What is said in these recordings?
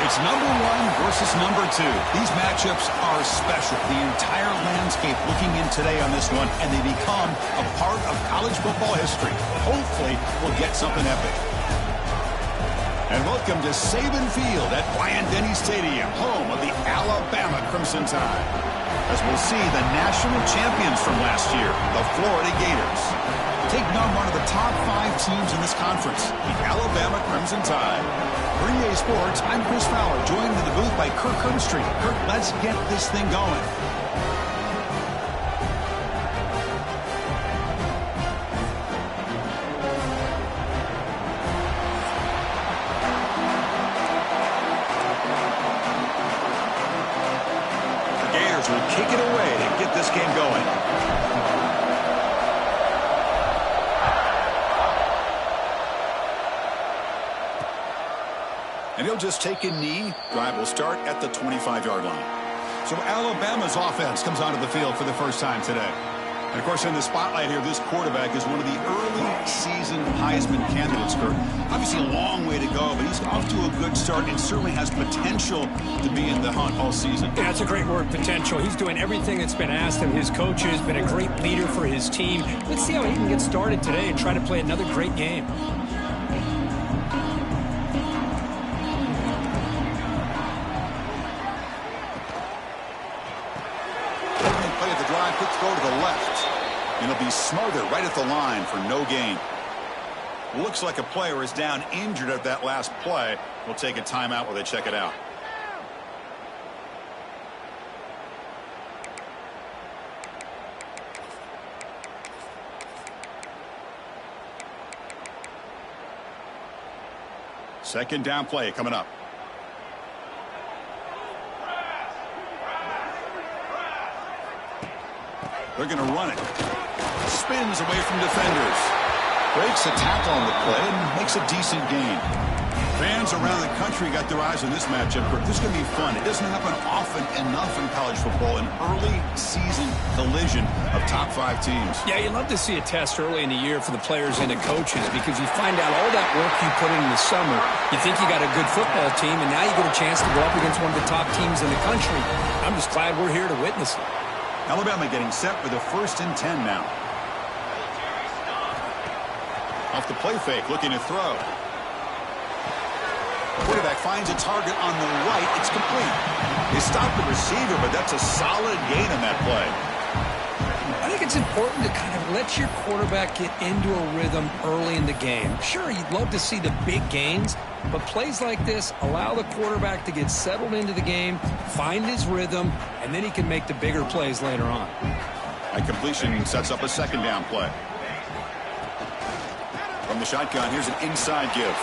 It's number one versus number two. These matchups are special. The entire landscape looking in today on this one, and they become a part of college football history. Hopefully, we'll get something epic. And welcome to Saban Field at Bryant-Denny Stadium, home of the Alabama Crimson Tide. As we'll see the national champions from last year, the Florida Gators, taking on one of the top 5 teams in this conference, the Alabama Crimson Tide. For EA Sports, I'm Chris Fowler, joined in the booth by Kirk Herbstreit. Kirk, let's get this thing going. The Gators will kick it away to get this game going. And he'll just take a knee. Drive will start at the 25-yard line. So Alabama's offense comes onto the field for the first time today. And, of course, in the spotlight here, this quarterback is one of the early season Heisman candidates. For obviously a long way to go, but he's off to a good start and certainly has potential to be in the hunt all season. Yeah, that's a great word, potential. He's doing everything that's been asked of his coaches, been a great leader for his team. Let's see how he can get started today and try to play another great game. Throw to the left, and it'll be smothered right at the line for no gain. Looks like a player is down injured at that last play. We'll take a timeout while they check it out. Second down play coming up. They're going to run it. Spins away from defenders. Breaks a tackle on the play and makes a decent gain. Fans around the country got their eyes on this matchup. This is going to be fun. It doesn't happen often enough in college football, an early season collision of top 5 teams. Yeah, you love to see a test early in the year for the players and the coaches because you find out all that work you put in the summer. You think you got a good football team, and now you get a chance to go up against one of the top teams in the country. I'm just glad we're here to witness it. Alabama getting set for the 1st and 10 now. Off the play fake, looking to throw. Quarterback finds a target on the right. It's complete. They stopped the receiver, but that's a solid gain on that play. I think it's important to kind of let your quarterback get into a rhythm early in the game. Sure, you'd love to see the big gains, but plays like this allow the quarterback to get settled into the game, find his rhythm, and then he can make the bigger plays later on. A completion sets up a second down play. From the shotgun, here's an inside give.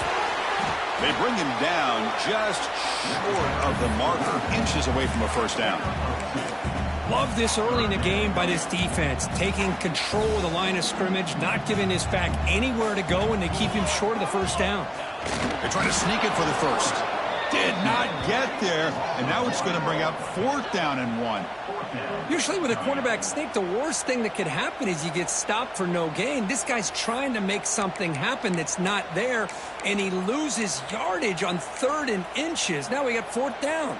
They bring him down just short of the marker, inches away from a first down. Love this early in the game by this defense, taking control of the line of scrimmage, not giving his back anywhere to go, and they keep him short of the first down. They're trying to sneak it for the first. Did not get there, and now it's going to bring up 4th down and 1. Usually with a quarterback sneak, the worst thing that could happen is you get stopped for no gain. This guy's trying to make something happen that's not there, and he loses yardage on 3rd and inches. Now we got 4th down.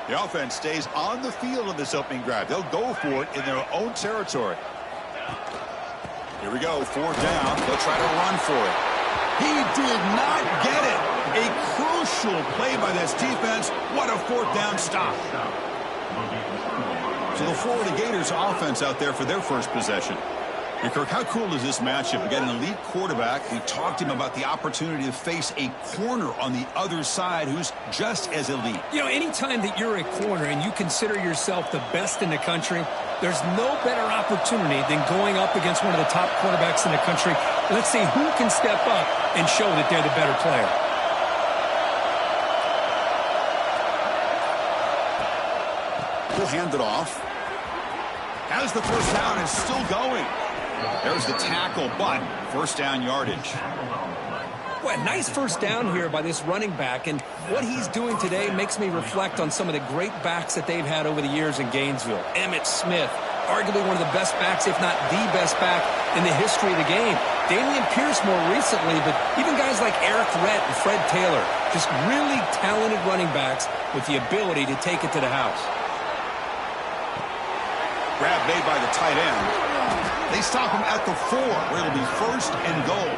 The offense stays on the field in this opening drive. They'll go for it in their own territory. Here we go, 4th down. They'll try to run for it. He did not get it. A crucial play by this defense. What a 4th down stop. So the Florida Gators offense out there for their first possession. And Kirk, how cool is this matchup? We got an elite quarterback. We talked to him about the opportunity to face a corner on the other side who's just as elite. You know, anytime that you're a corner and you consider yourself the best in the country, there's no better opportunity than going up against one of the top quarterbacks in the country. Let's see who can step up and show that they're the better player. We'll hand it off. As the first down is still going. There's the tackle, but first down yardage. Well, nice first down here by this running back, and what he's doing today makes me reflect on some of the great backs that they've had over the years in Gainesville. Emmitt Smith, arguably one of the best backs, if not the best back in the history of the game. Dameon Pierce more recently, but even guys like Eric Rhett and Fred Taylor, just really talented running backs with the ability to take it to the house. Grab made by the tight end. They stop him at the 4, where it'll be first and goal.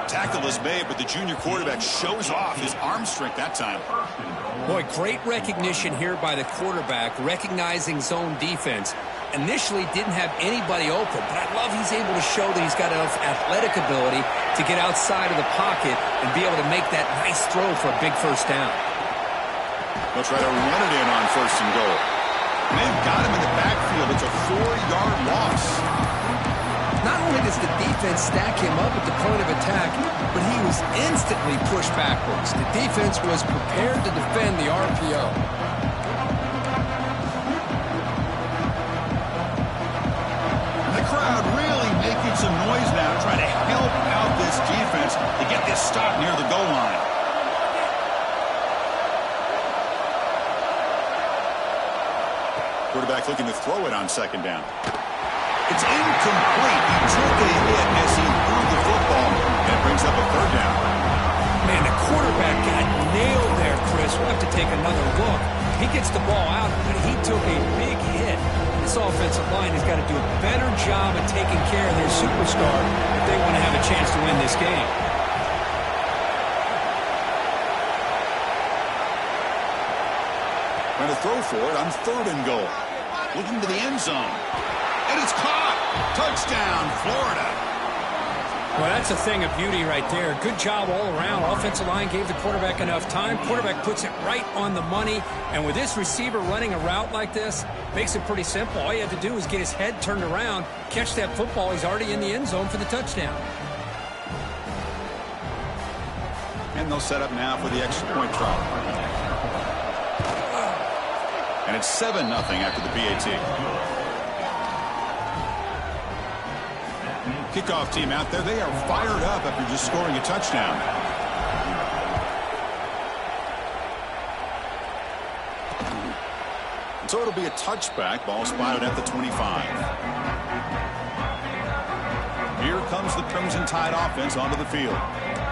Tackle is made, but the junior quarterback shows off his arm strength that time. Boy, great recognition here by the quarterback, recognizing zone defense. Initially didn't have anybody open, but I love he's able to show that he's got enough athletic ability to get outside of the pocket and be able to make that nice throw for a big first down. They'll try to run it in on first and goal. And they've got him in the backfield. It's a 4-yard loss. Not only does the defense stack him up at the point of attack, but he was instantly pushed backwards. The defense was prepared to defend the RPO. The crowd really making some noise now, trying to help out this defense to get this stop near the goal line. Quarterback looking to throw it on second down. It's incomplete. He took a hit as he threw the football. And it brings up a third down. Man, the quarterback got nailed there, Chris. We'll have to take another look. He gets the ball out, but he took a big hit. This offensive line has got to do a better job of taking care of their superstar if they want to have a chance to win this game. Trying to throw for it on third and goal. Looking to the end zone. And it's caught. Touchdown, Florida. Well, that's a thing of beauty right there. Good job all around. Offensive line gave the quarterback enough time. Quarterback puts it right on the money. And with this receiver running a route like this, makes it pretty simple. All you have to do is get his head turned around, catch that football. He's already in the end zone for the touchdown. And they'll set up now for the extra point try. And it's 7-0 after the PAT. Kickoff team out there. They are fired up after just scoring a touchdown. So it'll be a touchback. Ball spotted at the 25. Here comes the Crimson Tide offense onto the field.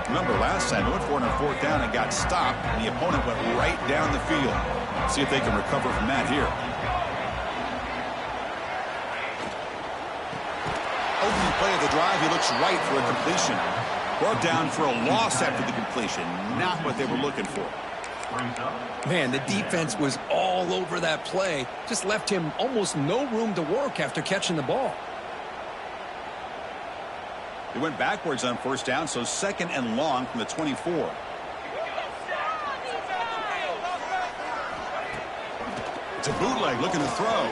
Remember, last time they went for it on fourth down and got stopped, and the opponent went right down the field. See if they can recover from that here. Opening play of the drive, he looks right for a completion. Brought down for a loss after the completion. Not what they were looking for. Man, the defense was all over that play. Just left him almost no room to work after catching the ball. They went backwards on first down, so second and long from the 24. It's a bootleg looking to throw.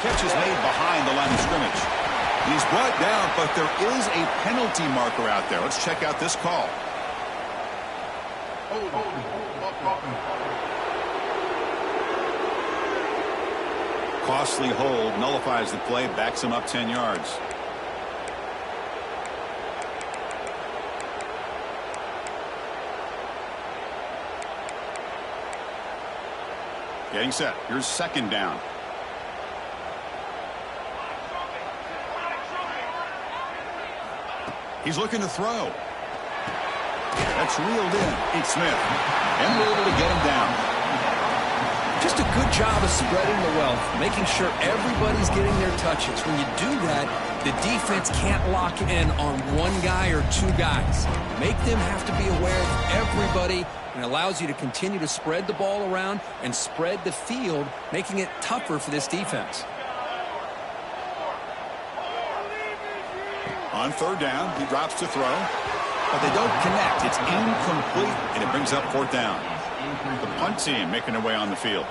Catch is made behind the line of scrimmage. He's brought down, but there is a penalty marker out there. Let's check out this call. Costly hold, nullifies the play, backs him up 10 yards. Getting set. Here's second down. He's looking to throw. That's reeled in. It's Smith. And we're able to get him down. Just a good job of spreading the wealth, making sure everybody's getting their touches. When you do that, the defense can't lock in on one guy or two guys. Make them have to be aware of everybody, and allows you to continue to spread the ball around and spread the field, making it tougher for this defense. On third down, he drops to throw, but they don't connect. It's incomplete, and it brings up fourth down. The punt team making their way on the field.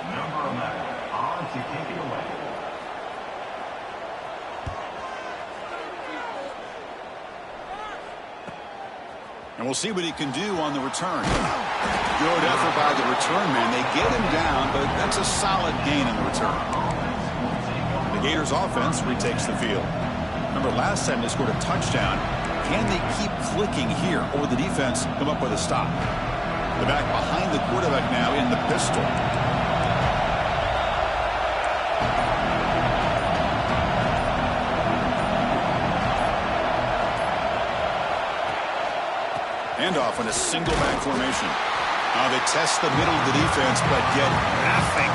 And we'll see what he can do on the return. Good effort by the return man. They get him down, but that's a solid gain in the return. The Gators offense retakes the field. Remember, last time they scored a touchdown. Can they keep clicking here, or will the defense come up with a stop? The back behind the quarterback now in the pistol. Handoff in a single back formation. They test the middle of the defense, but get nothing.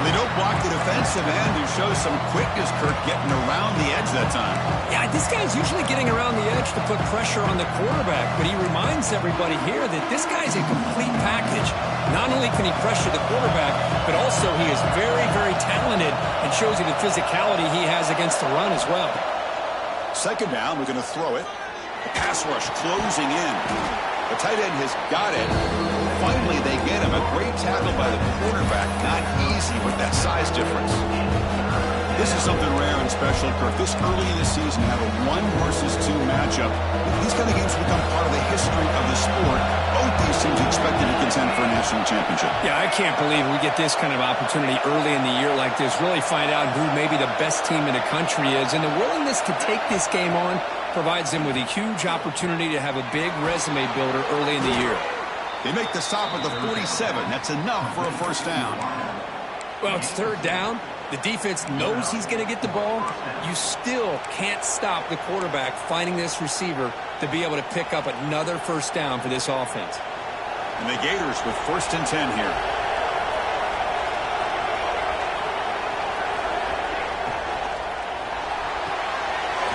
They don't block the defensive end, who shows some quickness, Kirk, getting around the edge that time. Yeah, this guy's usually getting around the edge to put pressure on the quarterback, but he reminds everybody here that this guy's a complete package. Not only can he pressure the quarterback, but also he is very, very talented and shows you the physicality he has against the run as well. Second down, we're going to throw it. The pass rush closing in. The tight end has got it. Finally, they get him. A great tackle by the quarterback. Not easy with that size difference. This is something rare and special, Kirk. This early in the season, have a 1 versus 2 matchup. These kind of games become part of the history of the sport. Both these teams expected to contend for a national championship. Yeah, I can't believe we get this kind of opportunity early in the year like this. Really find out who maybe the best team in the country is. And the willingness to take this game on provides them with a huge opportunity to have a big resume builder early in the year. They make the stop at the 47. That's enough for a first down. Well, it's third down. The defense knows he's going to get the ball. You still can't stop the quarterback finding this receiver to be able to pick up another first down for this offense. And the Gators with 1st and 10 here.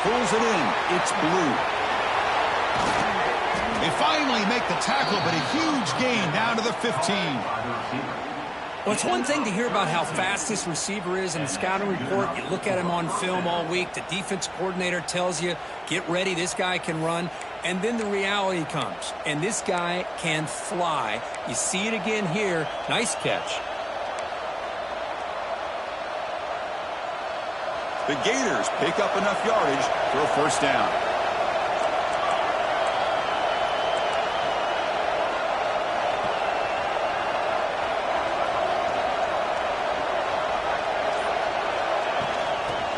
Pulls it in. It's Blue. They finally make the tackle, but a huge gain down to the 15. Well, it's one thing to hear about how fast this receiver is in the scouting report. You look at him on film all week. The defense coordinator tells you, get ready, this guy can run. And then the reality comes, and this guy can fly. You see it again here. Nice catch. The Gators pick up enough yardage for a first down.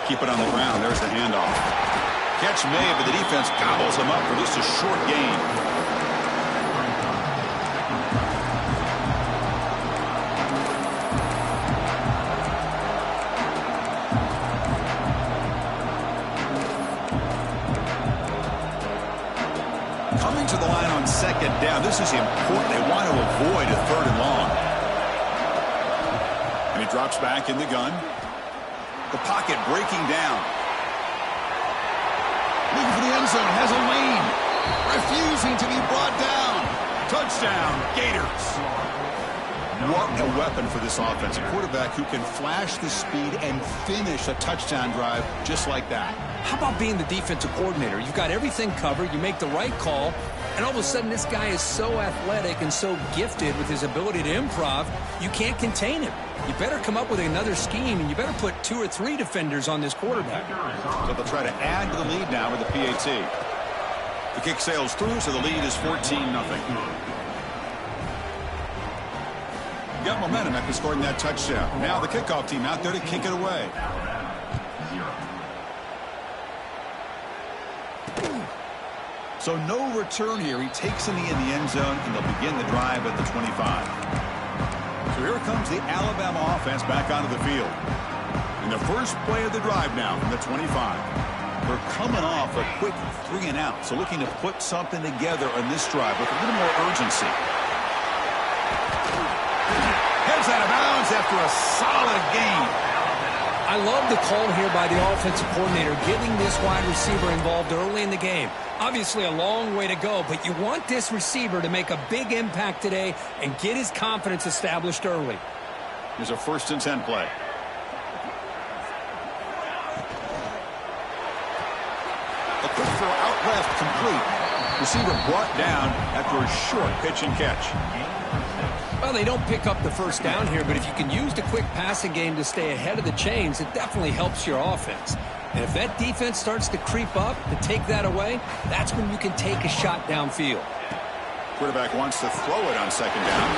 Keep it on the ground. There's the handoff. Catch made, but the defense gobbles him up for just a short gain. Coming to the line on second down. This is important. They want to avoid a 3rd and long. And he drops back in the gun. The pocket breaking down. Looking for the end zone. Has a lane. Refusing to be brought down. Touchdown, Gators. What a weapon for this offense. A quarterback who can flash the speed and finish a touchdown drive just like that. How about being the defensive coordinator? You've got everything covered. You make the right call. And all of a sudden, this guy is so athletic and so gifted with his ability to improv, you can't contain him. You better come up with another scheme, and you better put 2 or 3 defenders on this quarterback. So they'll try to add to the lead now with the PAT. The kick sails through, so the lead is 14-0. Got momentum after scoring that touchdown. Now the kickoff team out there to kick it away. So no return here. He takes in the end zone, and they'll begin the drive at the 25. So here comes the Alabama offense back onto the field. In the first play of the drive now from the 25. We're coming off a quick 3 and out, so looking to put something together on this drive with a little more urgency. Heads out of bounds after a solid gain. I love the call here by the offensive coordinator, getting this wide receiver involved early in the game. Obviously a long way to go, but you want this receiver to make a big impact today and get his confidence established early. Here's a 1st and 10 play. A quick throw out left, complete. Receiver brought down after a short pitch and catch. Well, they don't pick up the first down here, but if you can use the quick passing game to stay ahead of the chains, it definitely helps your offense. And if that defense starts to creep up to take that away, that's when you can take a shot downfield. Quarterback wants to throw it on second down.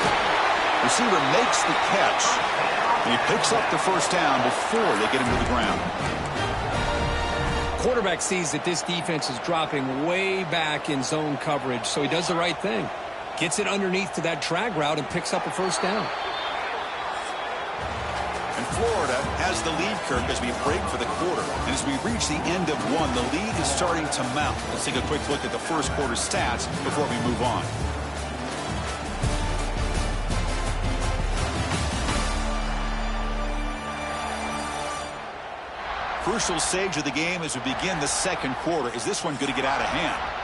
Receiver makes the catch, and he picks up the first down before they get him to the ground. Quarterback sees that this defense is dropping way back in zone coverage, so he does the right thing. Gets it underneath to that drag route and picks up a first down. And Florida has the lead, Kirk, as we break for the quarter. And as we reach the end of one, the lead is starting to mount. Let's take a quick look at the first quarter stats before we move on. Crucial stage of the game as we begin the second quarter. Is this one going to get out of hand?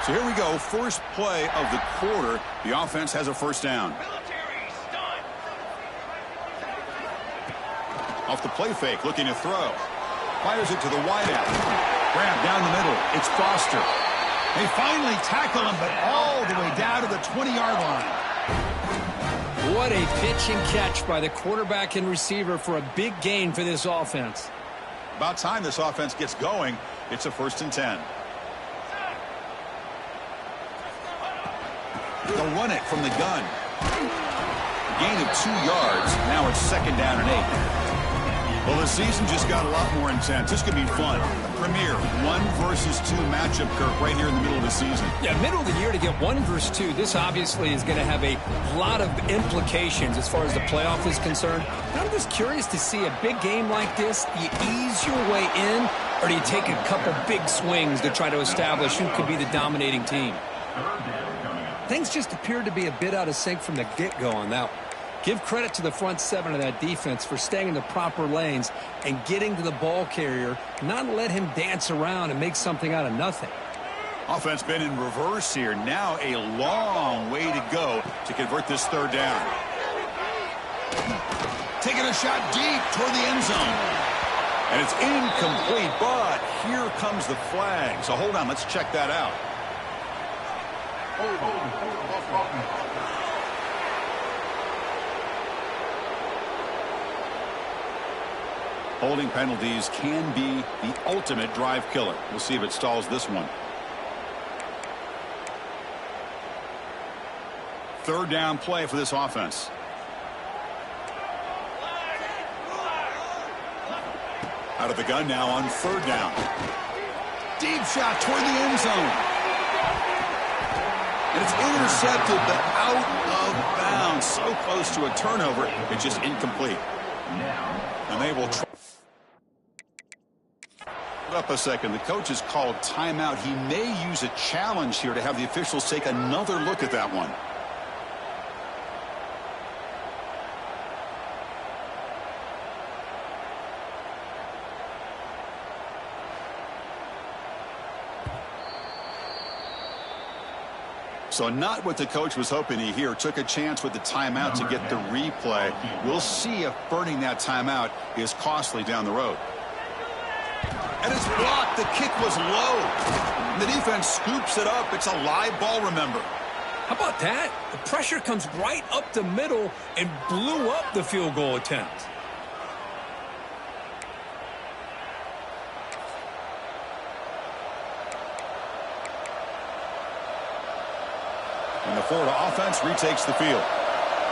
So here we go, first play of the quarter. The offense has a first down. Off the play fake, looking to throw. Fires it to the wideout. Grab down the middle. It's Foster. They finally tackle him, but all the way down to the 20-yard line. What a pitch and catch by the quarterback and receiver for a big gain for this offense. About time this offense gets going. It's a 1st and 10. They'll run it from the gun. Gain of 2 yards. Now it's 2nd down and 8. Well, the season just got a lot more intense. This could be fun. Premier 1 versus 2 matchup, Kirk, right here in the middle of the season. Yeah, middle of the year to get 1 versus 2. This obviously is going to have a lot of implications as far as the playoff is concerned. And I'm just curious to see a big game like this. Do you ease your way in, or do you take a couple big swings to try to establish who could be the dominating team? Things just appeared to be a bit out of sync from the get-go on that one. Give credit to the front 7 of that defense for staying in the proper lanes and getting to the ball carrier, not let him dance around and make something out of nothing. Offense been in reverse here. Now a long way to go to convert this 3rd down. Taking a shot deep toward the end zone. And it's incomplete, but here comes the flag. So hold on, let's check that out. Holding penalties can be the ultimate drive killer. We'll see if it stalls this one. 3rd down play for this offense. Out of the gun now on 3rd down. Deep shot toward the end zone. And it's intercepted, but out of bounds. So close to a turnover, it's just incomplete. And they will try. Up a second. The coach has called timeout. He may use a challenge here to have the officials take another look at that one. So not what the coach was hoping to hear. Took a chance with the timeout to get the replay. We'll see if burning that timeout is costly down the road. And it's blocked. The kick was low. And the defense scoops it up. It's a live ball, remember. How about that? The pressure comes right up the middle and blew up the field goal attempt. And the Florida offense retakes the field.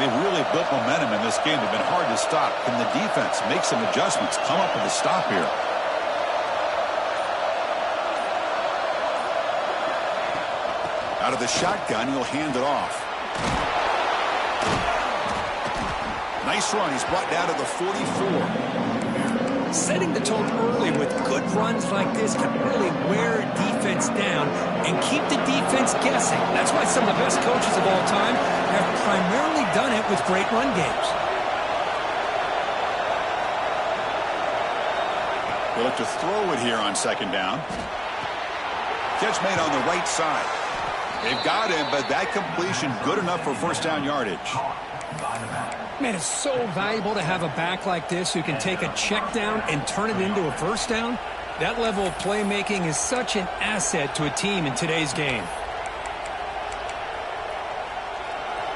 They really built momentum in this game. They've been hard to stop. Can the defense make some adjustments, come up with a stop here? Out of the shotgun, he'll hand it off. Nice run. He's brought down to the 44. Setting the tone early with good runs like this can really wear a defense down and keep the defense guessing. That's why some of the best coaches of all time have primarily done it with great run games. They'll look to throw it here on 2nd down. Catch made on the right side. They've got him, but that completion good enough for 1st down yardage. Man, it's so valuable to have a back like this who can take a check down and turn it into a 1st down. That level of playmaking is such an asset to a team in today's game.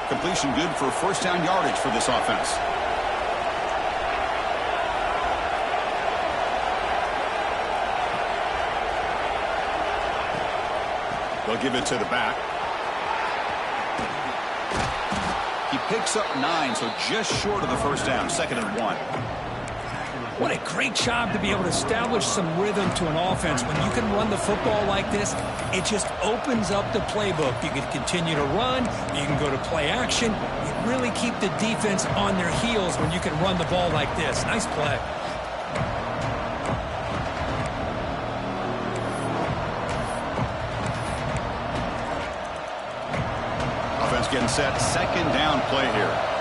Completion good for 1st down yardage for this offense. They'll give it to the back. He picks up 9, so just short of the 1st down. 2nd and 1. What a great job to be able to establish some rhythm to an offense. When you can run the football like this, it just opens up the playbook. You can continue to run. You can go to play action. You really keep the defense on their heels when you can run the ball like this. Nice play. Offense getting set. Second down play here.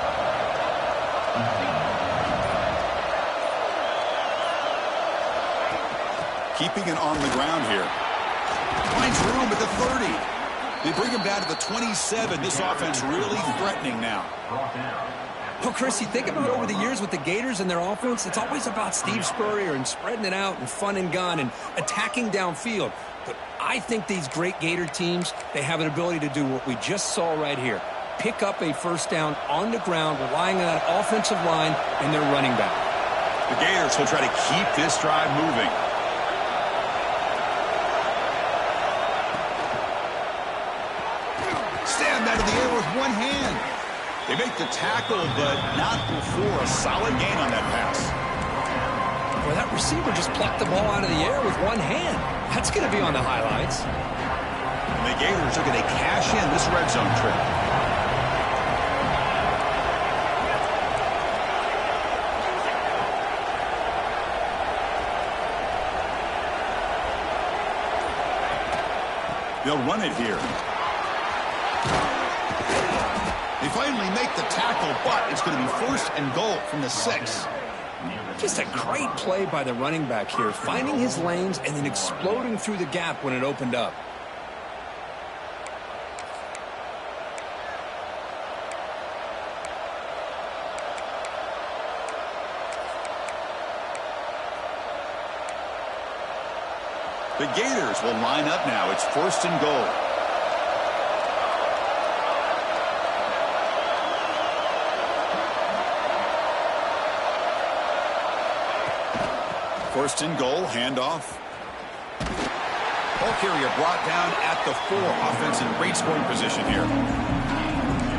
Keeping it on the ground here. Finds room at the 30. They bring him down to the 27. This offense really threatening now. Well, Chris, you think about over the years with the Gators and their offense, it's always about Steve Spurrier and spreading it out and fun and gun and attacking downfield. But I think these great Gator teams, they have an ability to do what we just saw right here. Pick up a first down on the ground, relying on that offensive line and their running back. The Gators will try to keep this drive moving. Stand out of the air with one hand. They make the tackle, but not before a solid gain on that pass. Well, that receiver just plucked the ball out of the air with one hand. That's going to be on the highlights. And the Gators are going to cash in this red zone trip. They'll run it here. They finally make the tackle, but it's going to be first and goal from the 6. Just a great play by the running back here, finding his lanes and then exploding through the gap when it opened up. The Gators will line up now. It's first and goal. First and goal, handoff. Ball carrier brought down at the 4. Offense in great scoring position here.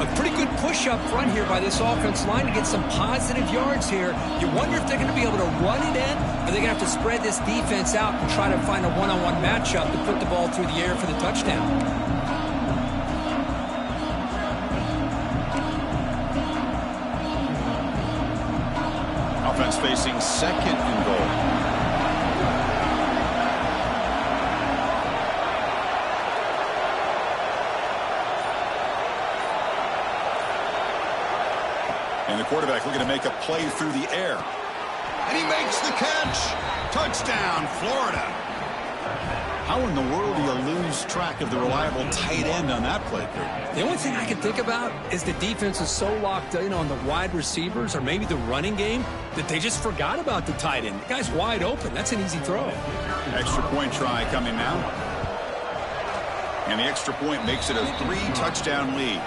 A pretty good push up front here by this offense line to get some positive yards here. You wonder if they're going to be able to run it in, or they're going to have to spread this defense out and try to find a one-on-one matchup to put the ball through the air for the touchdown. Offense facing second and goal. And the quarterback looking to make a play through the air. And he makes the catch. Touchdown, Florida. How in the world do you lose track of the reliable tight end on that play? The only thing I can think about is the defense is so locked in on the wide receivers or maybe the running game that they just forgot about the tight end. The guy's wide open. That's an easy throw. Extra point try coming now. And the extra point makes it a 3-touchdown lead.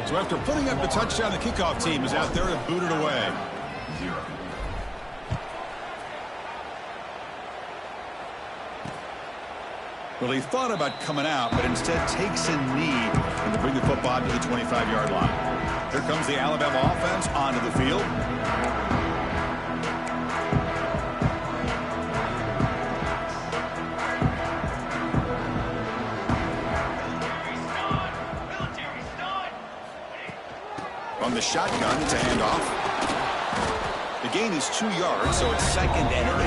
So after putting up the touchdown, the kickoff team is out there to boot it away. Well, he thought about coming out, but instead takes a knee and to bring the football to the 25-yard line. Here comes the Alabama offense onto the field. On the shotgun, it's a handoff. The gain is 2 yards, so it's second and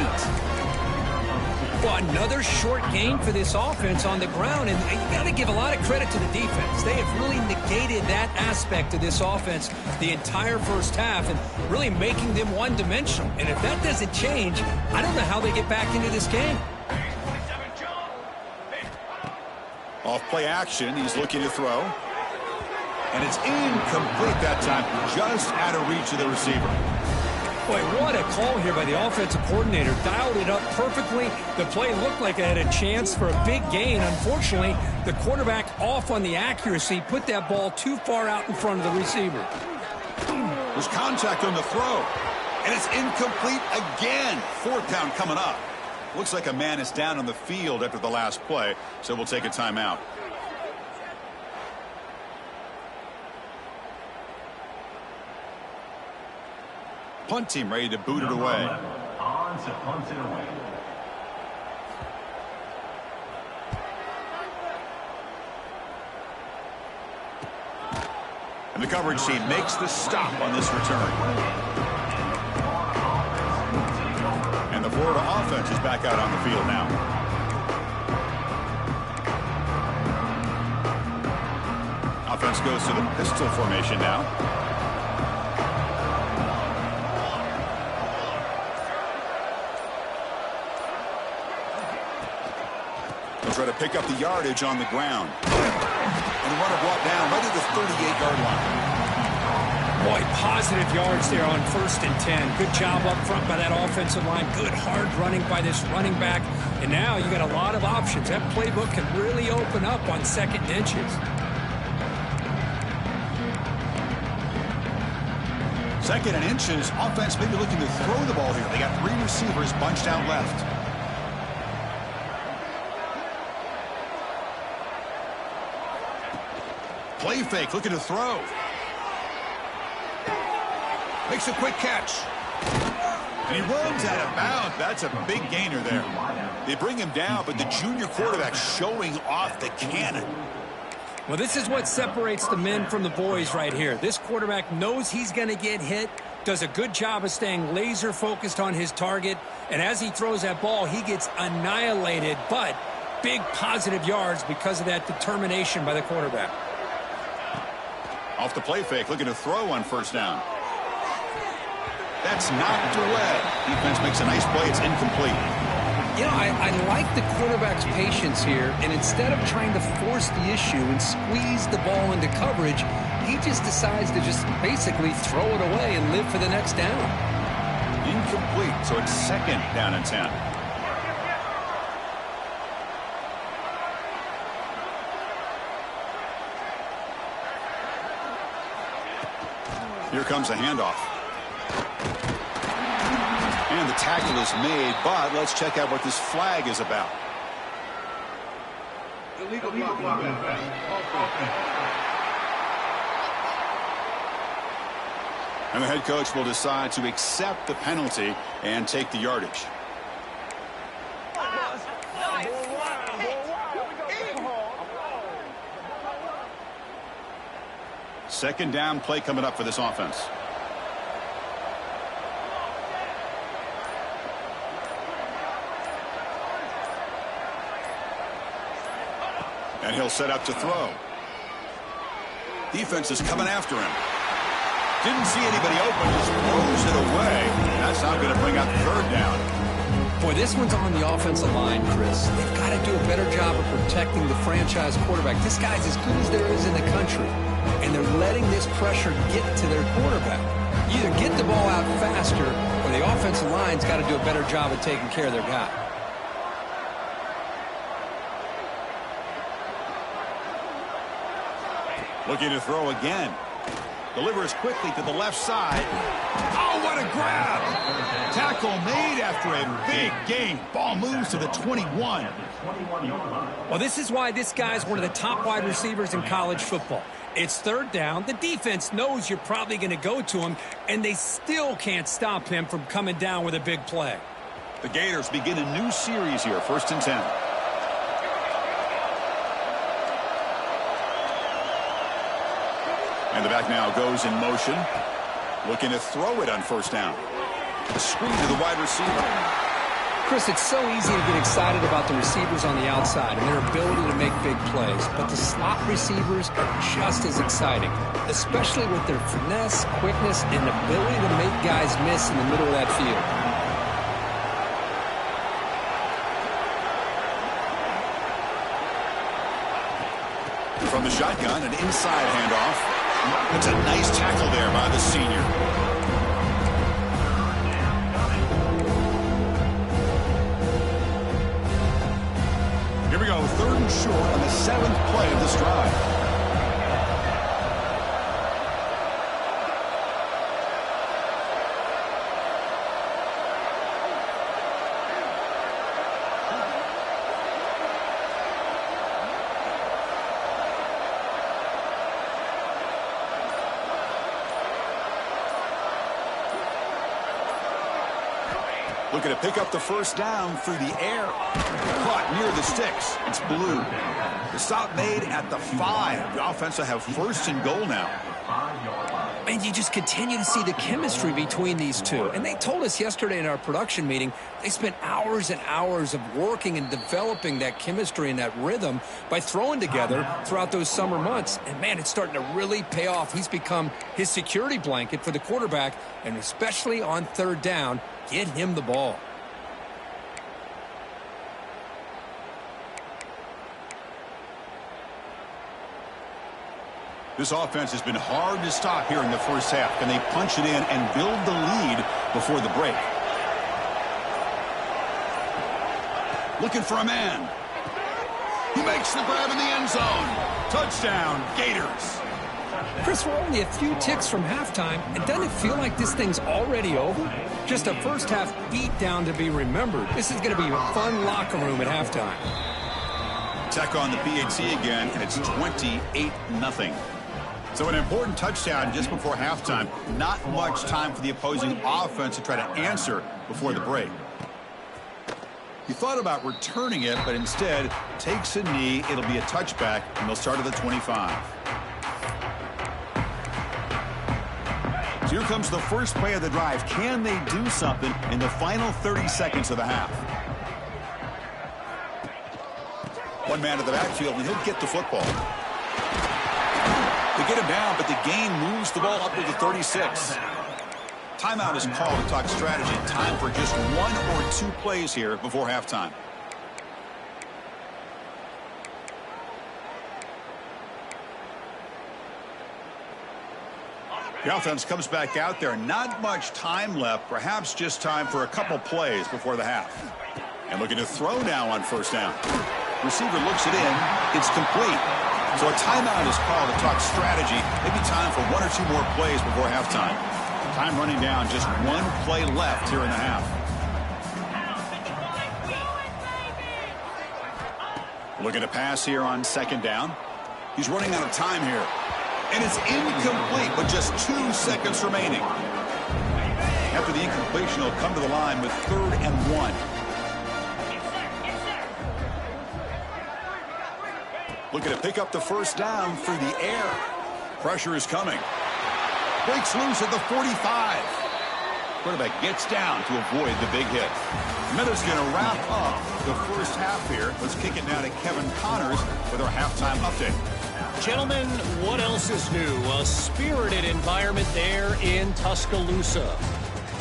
8. Well, another short gain for this offense on the ground, and you got to give a lot of credit to the defense. They have really negated that aspect of this offense the entire first half and really making them one-dimensional. And if that doesn't change, I don't know how they get back into this game. Off play action, he's looking to throw. And it's incomplete that time, just out of reach of the receiver. Boy, what a call here by the offensive coordinator. Dialed it up perfectly. The play looked like it had a chance for a big gain. Unfortunately, the quarterback off on the accuracy, put that ball too far out in front of the receiver. There's contact on the throw. And it's incomplete again. 4th down coming up. Looks like a man is down on the field after the last play, so we'll take a timeout. punt team ready to boot it away. On to punt it away. And the coverage team makes the stop on this return. And the Florida offense is back out on the field now. Offense goes to the pistol formation now. They'll try to pick up the yardage on the ground. And the runner brought down right at the 38-yard line. Boy, positive yards there on 1st and 10. Good job up front by that offensive line. Good hard running by this running back. And now you got a lot of options. That playbook can really open up on 2nd and inches. 2nd and inches. Offense maybe looking to throw the ball here. They got 3 receivers bunched out left. Play fake, looking to throw. Makes a quick catch. And he runs out of bounds. That's a big gainer there. They bring him down, but the junior quarterback showing off the cannon. Well, this is what separates the men from the boys right here. This quarterback knows he's going to get hit, does a good job of staying laser focused on his target, and as he throws that ball, he gets annihilated, but big positive yards because of that determination by the quarterback. Off the play fake, looking to throw on 1st down. That's knocked away. Defense makes a nice play. It's incomplete. You know, I like the quarterback's patience here, and instead of trying to force the issue and squeeze the ball into coverage, he just decides to just basically throw it away and live for the next down. Incomplete, so it's 2nd down and 10. Here comes a handoff. And the tackle is made, but let's check out what this flag is about. Illegal block. And the head coach will decide to accept the penalty and take the yardage. Second down play coming up for this offense. And he'll set up to throw. Defense is coming after him. Didn't see anybody open, just throws it away. That's not going to bring out the 3rd down. Boy, this one's on the offensive line, Chris. They've got to do a better job of protecting the franchise quarterback. This guy's as good as there is in the country, and they're letting this pressure get to their quarterback. Either get the ball out faster, or the offensive line's got to do a better job of taking care of their guy. Looking to throw again. Delivers quickly to the left side. Oh, what a grab! Tackle made after a big gain. Ball moves to the 21. Well, this is why this guy's one of the top wide receivers in college football. It's 3rd down. The defense knows you're probably going to go to him, and they still can't stop him from coming down with a big play. The Gators begin a new series here, 1st and 10. And the back now goes in motion. Looking to throw it on 1st down. A screen to the wide receiver. Chris, it's so easy to get excited about the receivers on the outside and their ability to make big plays, but the slot receivers are just as exciting, especially with their finesse, quickness, and ability to make guys miss in the middle of that field. From the shotgun, an inside handoff. It's a nice tackle there by the senior. Here we go, 3rd and short on the 7th play of this drive. Looking to pick up the first down through the air. Caught near the sticks. It's Blue. The stop made at the 5. The offense will have first and goal now. And you just continue to see the chemistry between these two. And they told us yesterday in our production meeting, they spent hours and hours of working and developing that chemistry and that rhythm by throwing together throughout those summer months. And, man, it's starting to really pay off. He's become his security blanket for the quarterback, and especially on third down, get him the ball. This offense has been hard to stop here in the first half. Can they punch it in and build the lead before the break? Looking for a man. He makes the grab in the end zone. Touchdown, Gators. Chris, we're only a few ticks from halftime, and doesn't it feel like this thing's already over? Just a first-half beatdown to be remembered. This is going to be a fun locker room at halftime. Tech on the PAT again, and it's 28-0. So an important touchdown just before halftime. Not much time for the opposing offense to try to answer before the break. He thought about returning it, but instead takes a knee. It'll be a touchback, and they'll start at the 25. So here comes the first play of the drive. Can they do something in the final 30 seconds of the half? One man to the backfield, and he'll get the football. They get him down, but the gain moves the ball up to the 36. Timeout is called to talk strategy. Time for just 1 or 2 plays here before halftime. The offense comes back out there. Not much time left. Perhaps just time for a couple plays before the half. And looking to throw now on first down. Receiver looks it in. It's complete. So a timeout is called to talk strategy. Maybe time for 1 or 2 more plays before halftime. Time running down. Just 1 play left here in the half. Looking to pass here on second down. He's running out of time here. And it's incomplete with just 2 seconds remaining. After the incompletion, he'll come to the line with 3rd and 1. Looking to pick up the first down through the air. Pressure is coming. Breaks loose at the 45. Quarterback gets down to avoid the big hit. Meta's going to wrap up the first half here. Let's kick it now to Kevin Connors with our halftime update. Gentlemen, what else is new? A spirited environment there in Tuscaloosa.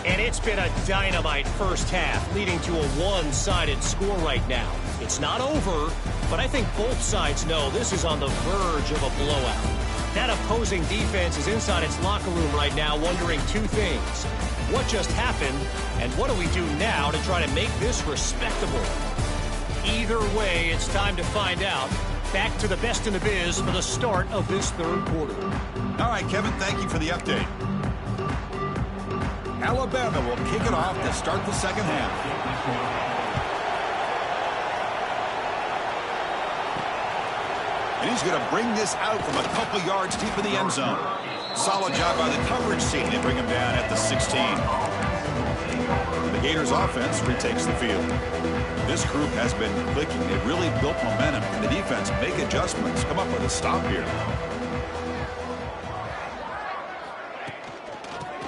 And it's been a dynamite first half, leading to a one-sided score right now. It's not over, but I think both sides know this is on the verge of a blowout. That opposing defense is inside its locker room right now wondering 2 things. What just happened, and what do we do now to try to make this respectable? Either way, it's time to find out. Back to the best in the biz for the start of this third quarter. All right, Kevin, thank you for the update. Alabama will kick it off to start the second half. And he's going to bring this out from a couple yards deep in the end zone. Solid job by the coverage team to bring him down at the 16. The Gators offense retakes the field. This group has been clicking. They've really built momentum. And the defense make adjustments. Come up with a stop here.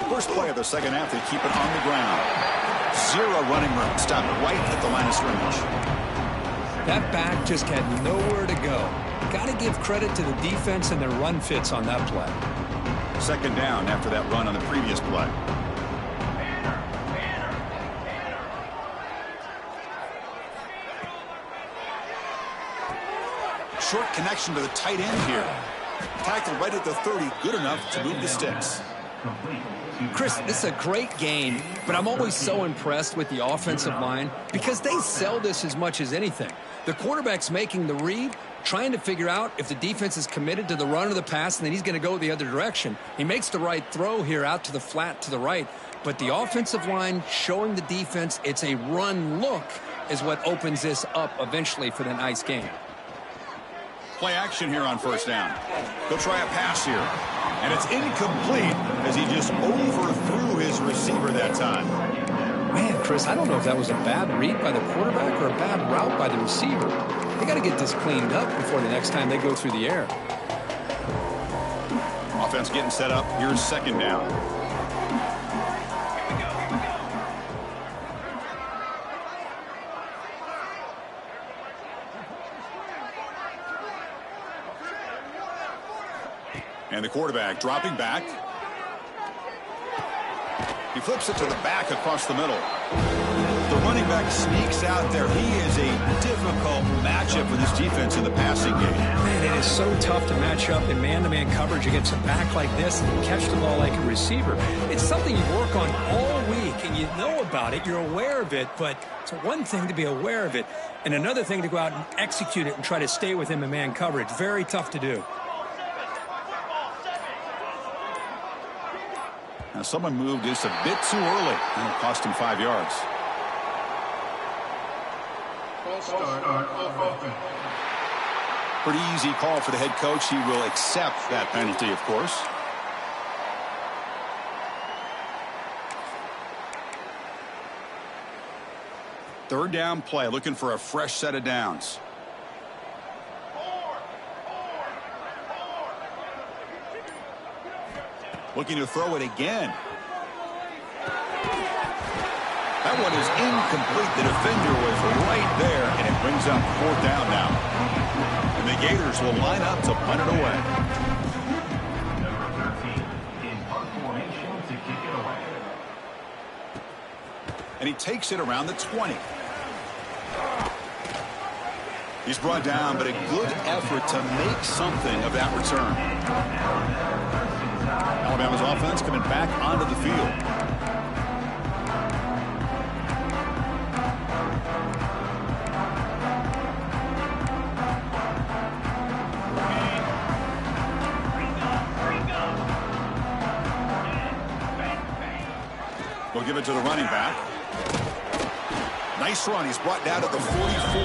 First play of the second half, they keep it on the ground. 0 running room. Stop right at the line of scrimmage. That back just had nowhere to go. Got to give credit to the defense and their run fits on that play. Second down after that run on the previous play. Short connection to the tight end here. Tackled right at the 30. Good enough to move the sticks. Chris, this is a great game, but I'm always so impressed with the offensive line because they sell this as much as anything. The quarterback's making the read, trying to figure out if the defense is committed to the run or the pass, and then he's going to go the other direction. He makes the right throw here out to the flat to the right, but the offensive line showing the defense it's a run look is what opens this up eventually for the nice game. Play action here on first down. They'll try a pass here. And it's incomplete as he just overthrew his receiver that time. Man, Chris, I don't know if that was a bad read by the quarterback or a bad route by the receiver. They got to get this cleaned up before the next time they go through the air. Offense getting set up. Here's second down. And the quarterback dropping back. He flips it to the back across the middle. The running back sneaks out there. He is a difficult matchup for this defense in the passing game. Man, it is so tough to match up in man-to-man coverage against a back like this and catch the ball like a receiver. It's something you work on all week, and you know about it. You're aware of it, but it's one thing to be aware of it, and another thing to go out and execute it and try to stay with him in man coverage. Very tough to do. Now someone moved just a bit too early, and it cost him 5 yards. Pretty easy call for the head coach. He will accept that penalty, of course. Third down play, looking for a fresh set of downs. Looking to throw it again. That one is incomplete. The defender was right there, and it brings up fourth down now. And the Gators will line up to punt it away. Number 13 in punt formation to kick it away. And he takes it around the 20. He's brought down, but a good effort to make something of that return. Alabama's offense coming back onto the field. We'll give it to the running back. Nice run. He's brought down to the 44.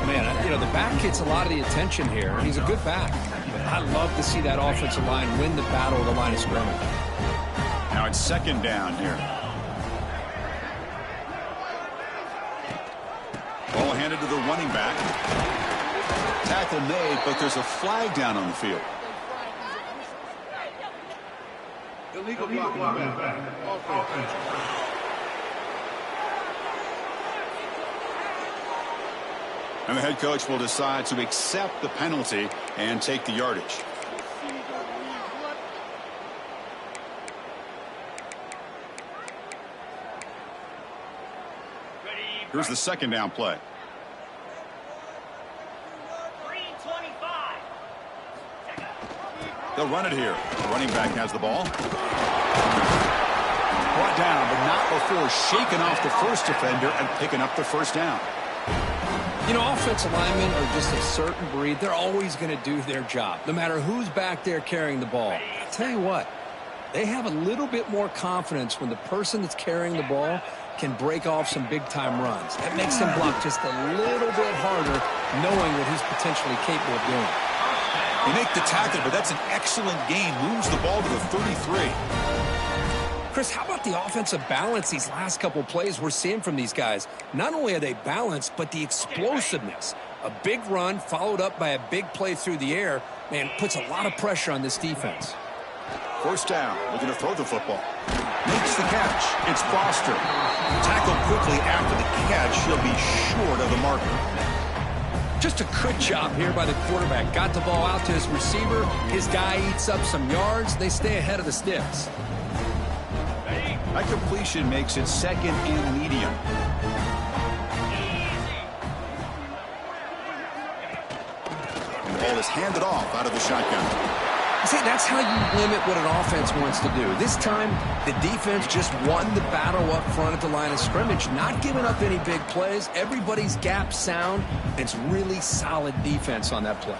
Man, you know, the back gets a lot of the attention here. He's a good back. But I love to see that offensive line win the battle at the line of scrimmage. Now it's second down here. Ball handed to the running back. Tackle made, but there's a flag down on the field. Illegal blocking back. Offense. And the head coach will decide to accept the penalty and take the yardage. Here's the second down play. They'll run it here. The running back has the ball. Brought down, but not before shaking off the first defender and picking up the first down. You know, offensive linemen are just a certain breed. They're always going to do their job, no matter who's back there carrying the ball. I'll tell you what, they have a little bit more confidence when the person that's carrying the ball can break off some big-time runs. That makes them block just a little bit harder, knowing what he's potentially capable of doing. They make the tackle, but that's an excellent gain. Moves the ball to the 33. Chris, how about the offensive balance these last couple plays we're seeing from these guys? Not only are they balanced, but the explosiveness. A big run followed up by a big play through the air, man, puts a lot of pressure on this defense. First down, looking to throw the football. Makes the catch. It's Foster. Tackled quickly after the catch. He'll be short of the marker. Just a good job here by the quarterback. Got the ball out to his receiver. His guy eats up some yards. They stay ahead of the sticks. That completion makes it second and medium. And the ball is handed off out of the shotgun. See, that's how you limit what an offense wants to do. This time, the defense just won the battle up front at the line of scrimmage, not giving up any big plays. Everybody's gap sound. It's really solid defense on that play.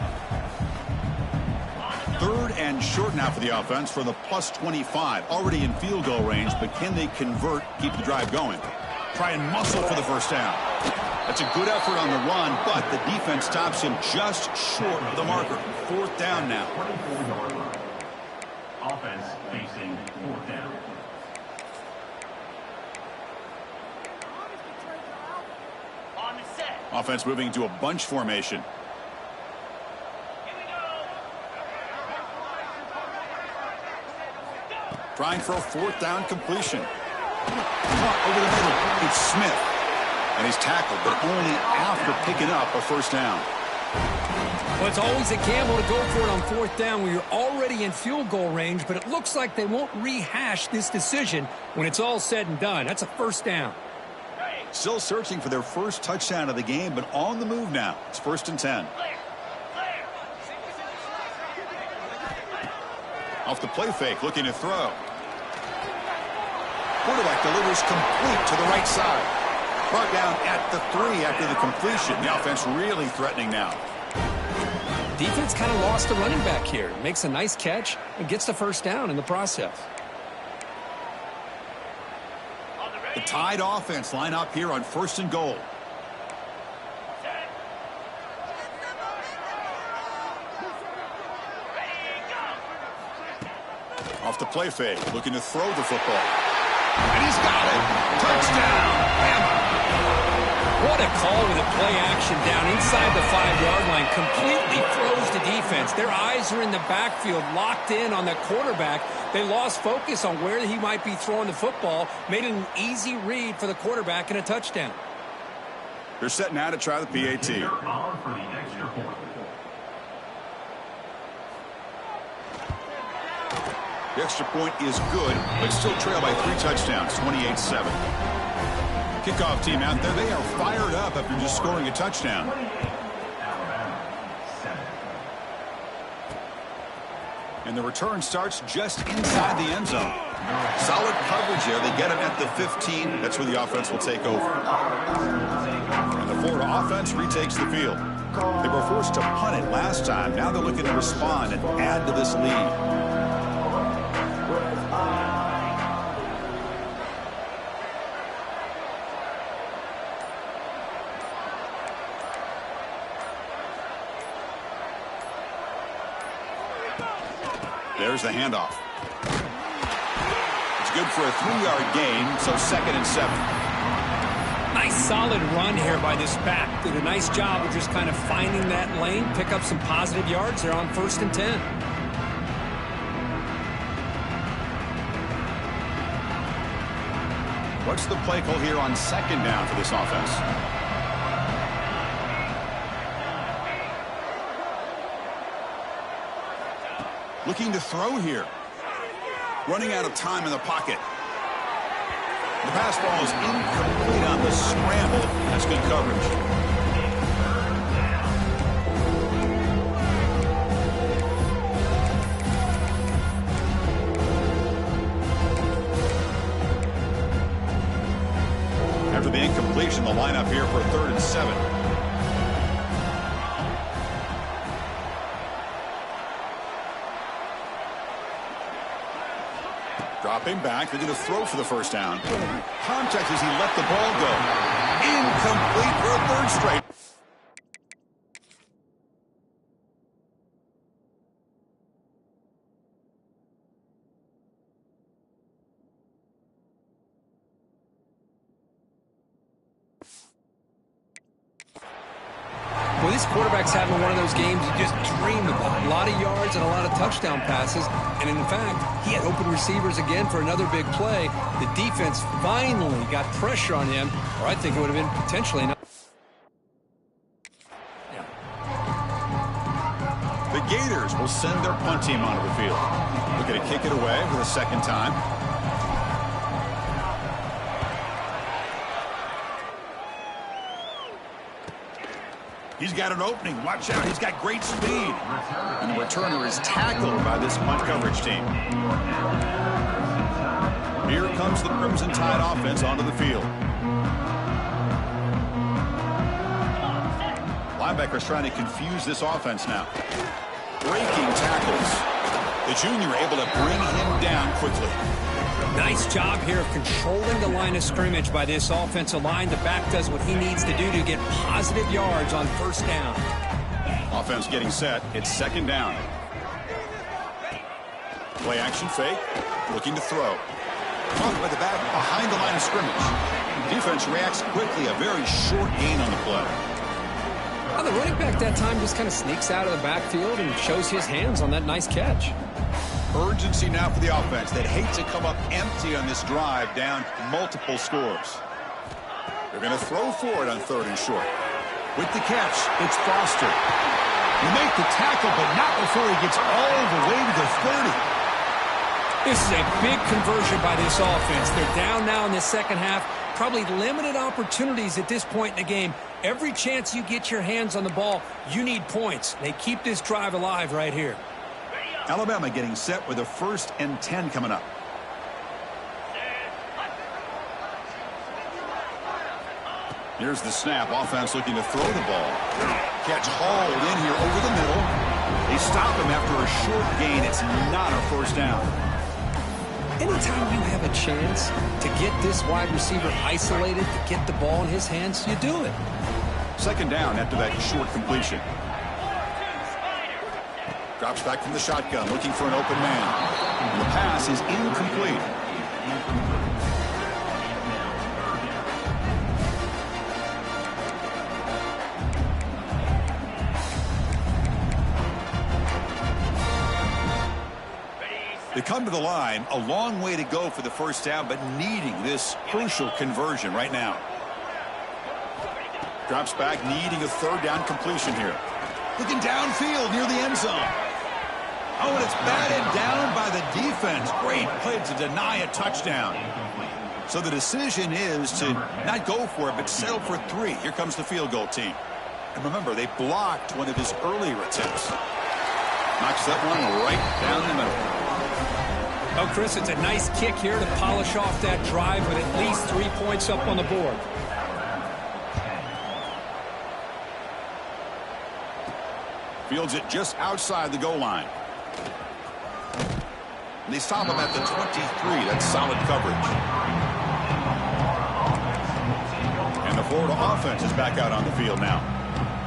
Third and short now for the offense for the plus 25. Already in field goal range, but can they convert, keep the drive going? Try and muscle for the first down. That's a good effort on the run, but the defense stops him just short of the marker. Fourth down now. 24-yard line. Offense facing fourth down. Offense moving into a bunch formation. Trying for a fourth down completion. Caught over the middle. It's Smith. And he's tackled, but only after picking up a first down. Well, it's always a gamble to go for it on fourth down when you're already in field goal range, but it looks like they won't rehash this decision when it's all said and done. That's a first down. Still searching for their first touchdown of the game, but on the move now. It's 1st and 10. Off the play fake, looking to throw. Quarterback delivers complete to the right side. Brought down at the 3 after the completion. The offense really threatening now. Defense kind of lost the running back here. Makes a nice catch and gets the first down in the process. The Tide offense line up here on 1st and goal. Off the play fake, looking to throw the football. And he's got it. Touchdown, Bama. What a call with a play action down inside the 5-yard line. Completely froze the defense. Their eyes are in the backfield, locked in on the quarterback. They lost focus on where he might be throwing the football. Made it an easy read for the quarterback and a touchdown. They're set now to try the PAT. They're on for the extra point. The extra point is good, but still trail by 3 touchdowns, 28-7. Kickoff team out there, they are fired up after just scoring a touchdown. And the return starts just inside the end zone. Solid coverage there. They get him at the 15. That's where the offense will take over. And the Florida offense retakes the field. They were forced to punt it last time. Now they're looking to respond and add to this lead. There's the handoff. It's good for a 3-yard gain, so 2nd and 7. Nice solid run here by this back. Did a nice job of just kind of finding that lane, pick up some positive yards. They're on 1st and 10. What's the play call here on 2nd down for this offense? Looking to throw here. Running out of time in the pocket. The pass ball is incomplete on the scramble. That's good coverage. After the incompletion, the lineup here for a 3rd and 7. Dropping back, they're going to throw for the first down. Contact as he let the ball go. Incomplete for a 3rd straight. Well, this quarterback's having one of those games you just dream about. A lot of yards and a lot of touchdown passes. And in fact, he had open receivers again for another big play. The defense finally got pressure on him, or I think it would have been potentially enough. The Gators will send their punt team onto the field. Looking to kick it away for the 2nd time. He's got an opening. Watch out. He's got great speed. And the returner is tackled by this punt coverage team. Here comes the Crimson Tide offense onto the field. Linebackers trying to confuse this offense now. Breaking tackles. The junior able to bring him down quickly. Nice job here of controlling the line of scrimmage by this offensive line. The back does what he needs to do to get positive yards on 1st down. Offense getting set. It's 2nd down. Play action fake. Looking to throw. Caught by the back behind the line of scrimmage. Defense reacts quickly. A very short gain on the play. Well, the running back that time just kind of sneaks out of the backfield and shows his hands on that nice catch. Urgency now for the offense. They'd hate to come up empty on this drive, down multiple scores. They're going to throw for it on 3rd and short. With the catch, it's Foster. He makes the tackle, but not before he gets all the way to the 30. This is a big conversion by this offense. They're down now in the second half. Probably limited opportunities at this point in the game. Every chance you get your hands on the ball, you need points. They keep this drive alive right here. Alabama getting set with a 1st and 10 coming up. Here's the snap. Offense looking to throw the ball. Catch hauled in here over the middle. They stop him after a short gain. It's not a 1st down. Anytime you have a chance to get this wide receiver isolated, to get the ball in his hands, you do it. 2nd down after that short completion. Drops back from the shotgun, looking for an open man. And the pass is incomplete. They come to the line, a long way to go for the 1st down, but needing this crucial conversion right now. Drops back, needing a 3rd down completion here. Looking downfield near the end zone. Oh, and it's batted down by the defense. Great play to deny a touchdown. So the decision is to not go for it, but settle for 3. Here comes the field goal team. And remember, they blocked one of his earlier attempts. Knocks that one right down the middle. Oh, Chris, it's a nice kick here to polish off that drive with at least 3 points up on the board. Fields it just outside the goal line. And they stop him at the 23. That's solid coverage. And the Florida offense is back out on the field now.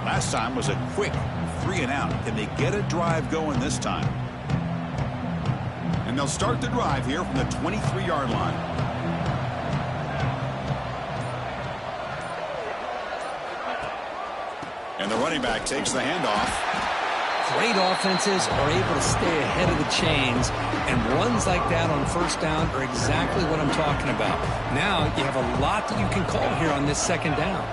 Last time was a quick 3 and out. Can they get a drive going this time? And they'll start the drive here from the 23-yard line. And the running back takes the handoff. Great offenses are able to stay ahead of the chains, and runs like that on 1st down are exactly what I'm talking about. Now you have a lot that you can call here on this 2nd down.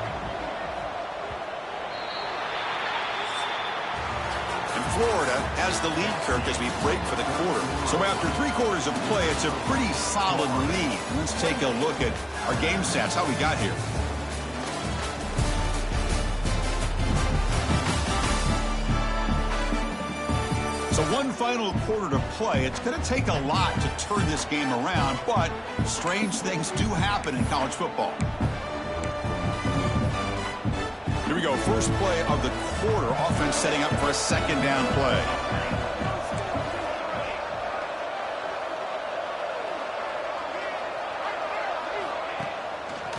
Florida has the lead, Kirk, as we break for the quarter. So after 3 quarters of play, it's a pretty solid lead. Let's take a look at our game stats, how we got here. So one final quarter to play. It's going to take a lot to turn this game around, but strange things do happen in college football. Here we go, first play of the quarter. Offense setting up for a 2nd down play.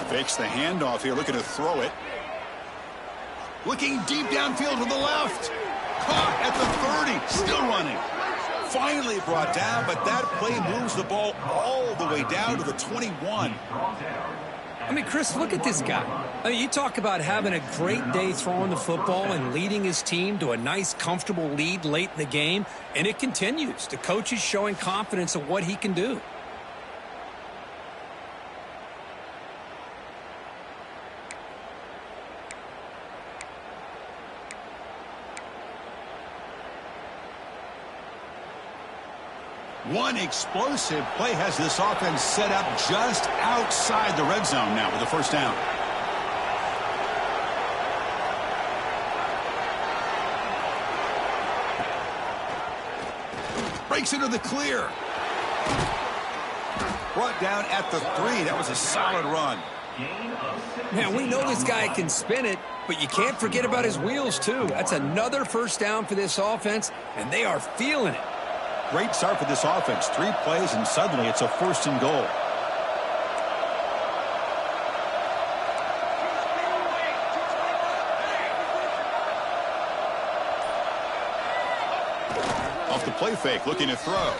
Fakes the handoff here, looking to throw it. Looking deep downfield to the left. Caught at the 30, still running. Finally brought down, but that play moves the ball all the way down to the 21. I mean, Chris, look at this guy. I mean, you talk about having a great day throwing the football and leading his team to a nice, comfortable lead late in the game, and it continues. The coach is showing confidence of what he can do. One explosive play has this offense set up just outside the red zone now with the 1st down. Breaks into the clear. Brought down at the 3. That was a solid run. Man, we know this guy can spin it, but you can't forget about his wheels, too. That's another 1st down for this offense, and they are feeling it. Great start for this offense. 3 plays, and suddenly it's a 1st and goal. Off the play fake, looking to throw.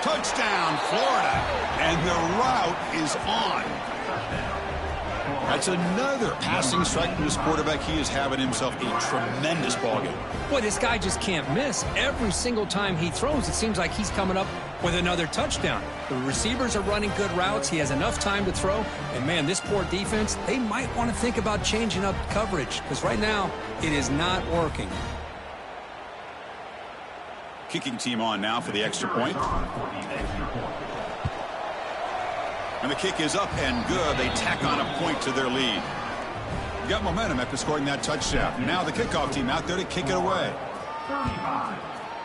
Touchdown, Florida. And the route is on. That's another passing strike from this quarterback. He is having himself a tremendous ballgame. Boy, this guy just can't miss. Every single time he throws, it seems like he's coming up with another touchdown. The receivers are running good routes. He has enough time to throw. And, man, this poor defense, they might want to think about changing up coverage because right now it is not working. Kicking team on now for the extra point. And the kick is up and good. They tack on a point to their lead. Got momentum after scoring that touchdown. Now the kickoff team out there to kick it away. 35,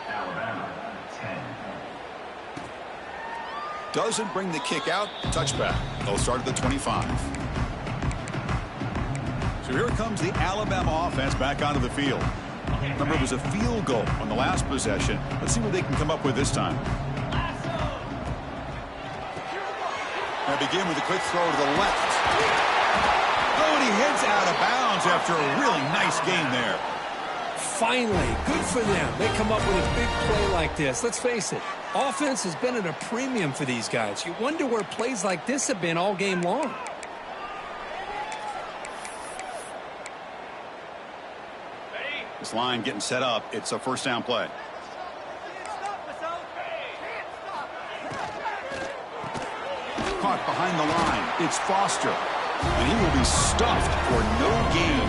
Alabama, 10. Doesn't bring the kick out. Touchback. They'll start at the 25. So here comes the Alabama offense back onto the field. Remember, it was a field goal on the last possession. Let's see what they can come up with this time. Now begin with a quick throw to the left. Oh, and he heads out of bounds after a really nice game there. Finally, good for them. They come up with a big play like this. Let's face it, offense has been at a premium for these guys. You wonder where plays like this have been all game long. This line getting set up. It's a first down play. Caught behind the line. It's Foster. And he will be stuffed for no gain.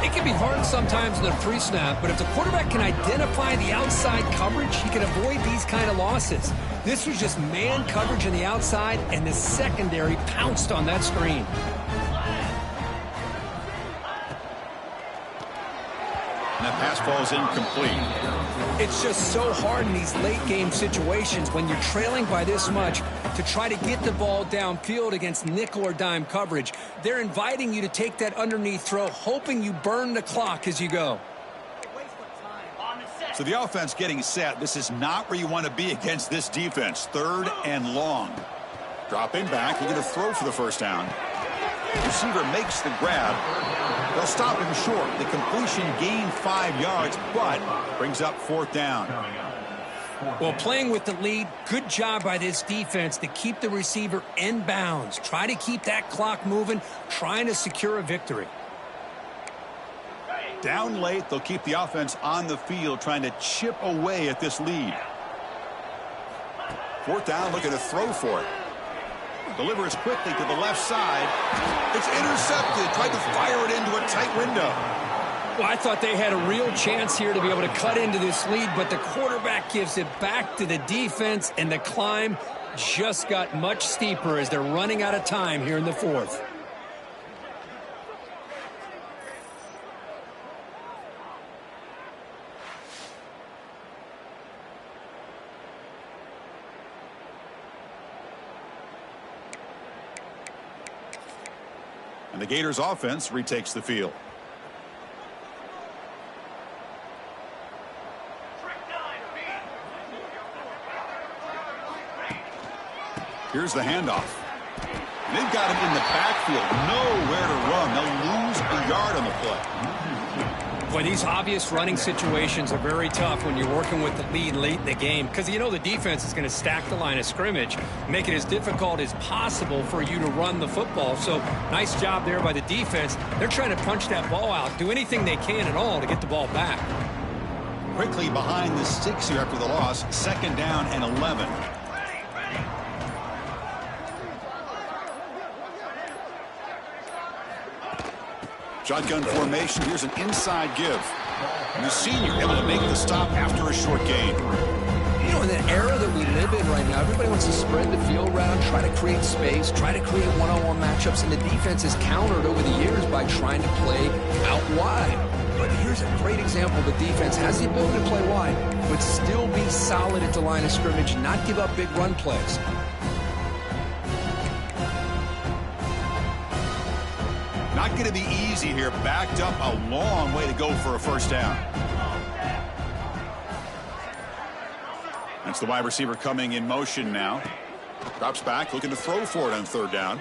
It can be hard sometimes in the pre-snap, but if the quarterback can identify the outside coverage, he can avoid these kind of losses. This was just man coverage on the outside, and the secondary pounced on that screen. And that pass falls incomplete. It's just so hard in these late-game situations when you're trailing by this much to try to get the ball downfield against nickel or dime coverage. They're inviting you to take that underneath throw, hoping you burn the clock as you go. So the offense getting set. This is not where you want to be against this defense. Third and long. Dropping back. Looking to throw for the first down. Receiver makes the grab. They'll stop him short. The completion gained 5 yards, but brings up fourth down. Well, playing with the lead, good job by this defense to keep the receiver in bounds. Try to keep that clock moving, trying to secure a victory. Down late, they'll keep the offense on the field, trying to chip away at this lead. Fourth down, looking to throw for it. Delivers quickly to the left side. It's intercepted. Tried to fire it into a tight window. Well, I thought they had a real chance here to be able to cut into this lead, but the quarterback gives it back to the defense, and the climb just got much steeper as they're running out of time here in the fourth. And the Gators offense retakes the field. Here's the handoff. They've got him in the backfield. Nowhere to run. They'll lose a yard on the play. Boy, these obvious running situations are very tough when you're working with the lead late in the game because you know the defense is going to stack the line of scrimmage, make it as difficult as possible for you to run the football. So nice job there by the defense. They're trying to punch that ball out, do anything they can at all to get the ball back. Quickly behind the sticks here after the loss. Second down and 11. Shotgun formation. Here's an inside give. And the senior able to make the stop after a short gain. You know, in the era that we live in right now, everybody wants to spread the field around, try to create space, try to create one-on-one matchups, and the defense is countered over the years by trying to play out wide. But here's a great example. The defense has the ability to play wide, but still be solid at the line of scrimmage, not give up big run plays. Not going to be easy here. Backed up a long way to go for a first down. That's the wide receiver coming in motion now. Drops back, looking to throw for it on third down.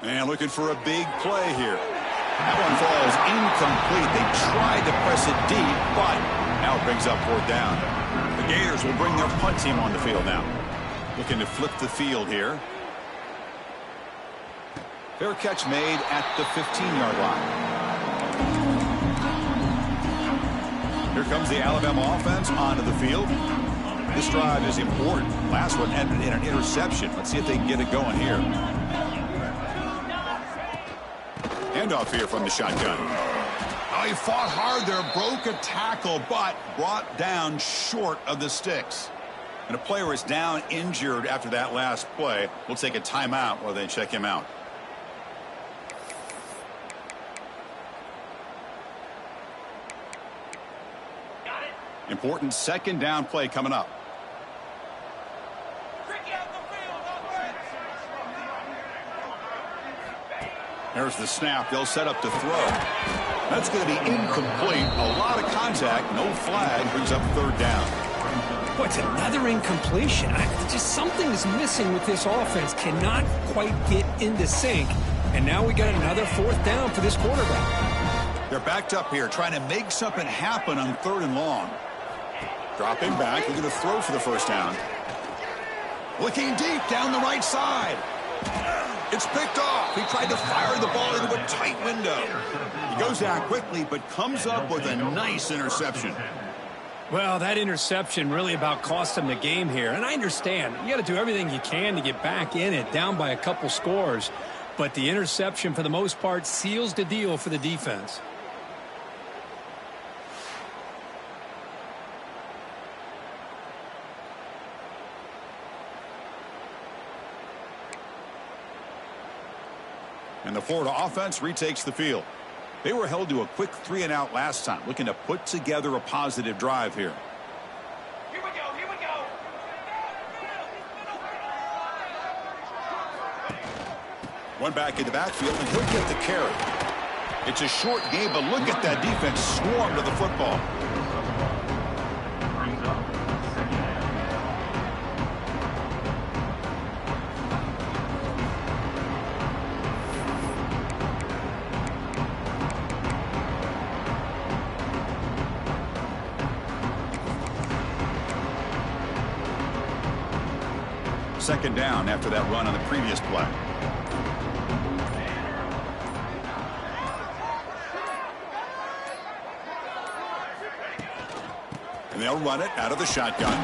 And looking for a big play here. That one falls incomplete. They tried to press it deep, but now it brings up fourth down. The Gators will bring their punt team on the field now. Looking to flip the field here. Fair catch made at the 15-yard line. Here comes the Alabama offense onto the field. This drive is important. Last one ended in an interception. Let's see if they can get it going here. Handoff here from the shotgun. Oh, he fought hard there, broke a tackle, but brought down short of the sticks. And a player is down injured after that last play. We'll take a timeout while they check him out. Important second down play coming up. There's the snap. They'll set up to throw. That's going to be incomplete. A lot of contact. No flag. Brings up third down. Boy, it's another incompletion. Just something is missing with this offense. Cannot quite get into sync. And now we got another fourth down for this quarterback. They're backed up here, trying to make something happen on third and long. Dropping back. Looking to throw for the first down. Looking deep down the right side. It's picked off. He tried to fire the ball into a tight window. He goes down quickly, but comes up with a nice interception. Well, that interception really about cost him the game here. And I understand. You got to do everything you can to get back in it, down by a couple scores. But the interception, for the most part, seals the deal for the defense. And the Florida offense retakes the field. They were held to a quick 3-and-out last time, looking to put together a positive drive here. Here we go, here we go. One back in the backfield, and he'll get the carry. It's a short game, but look at that defense swarm to the football. Brings up second down. Second down after that run on the previous play. And they'll run it out of the shotgun.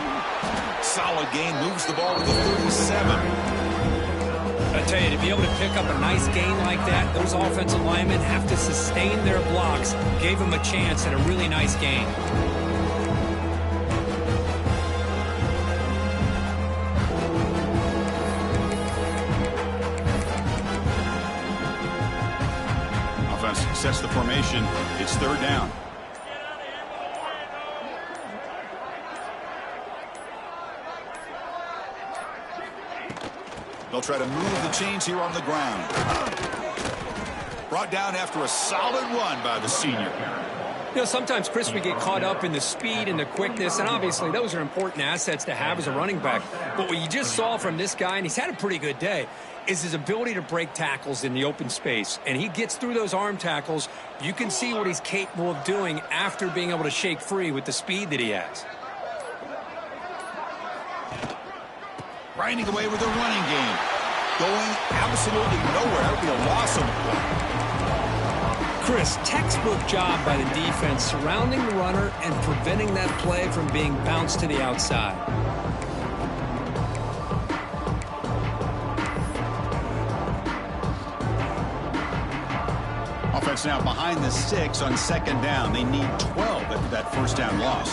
Solid gain, moves the ball to the 37. I tell you, to be able to pick up a nice gain like that, those offensive linemen have to sustain their blocks. Gave them a chance at a really nice gain. Sets the formation. It's third down. They'll try to move the chains here on the ground. Brought down after a solid run by the senior. You know, sometimes, Chris, we get caught up in the speed and the quickness, and obviously those are important assets to have as a running back. But what you just saw from this guy, and he's had a pretty good day, is his ability to break tackles in the open space. And he gets through those arm tackles. You can see what he's capable of doing after being able to shake free with the speed that he has. Grinding away with a running game. Going absolutely nowhere. That would be a loss of play. Chris, textbook job by the defense surrounding the runner and preventing that play from being bounced to the outside. Offense now behind the sticks on second down. They need 12 after that first down loss.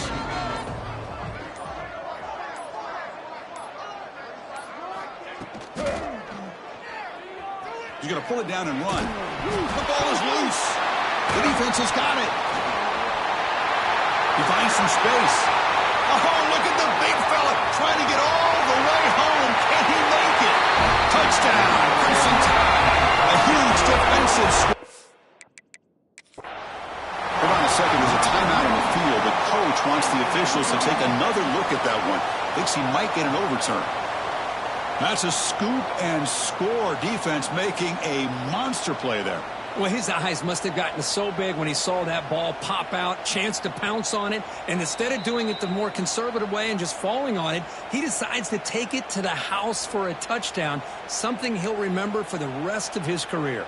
He's going to pull it down and run. The ball is loose. The defense has got it. He finds some space. Oh, look at the big fella trying to get all the way home. Can he make it? Touchdown, Crimson Tide. A huge defensive score. Hold on a second. There's a timeout on the field. The coach wants the officials to take another look at that one. Thinks he might get an overturn. That's a scoop and score defense making a monster play there. Well, his eyes must have gotten so big when he saw that ball pop out, chance to pounce on it, and instead of doing it the more conservative way and just falling on it, he decides to take it to the house for a touchdown, something he'll remember for the rest of his career.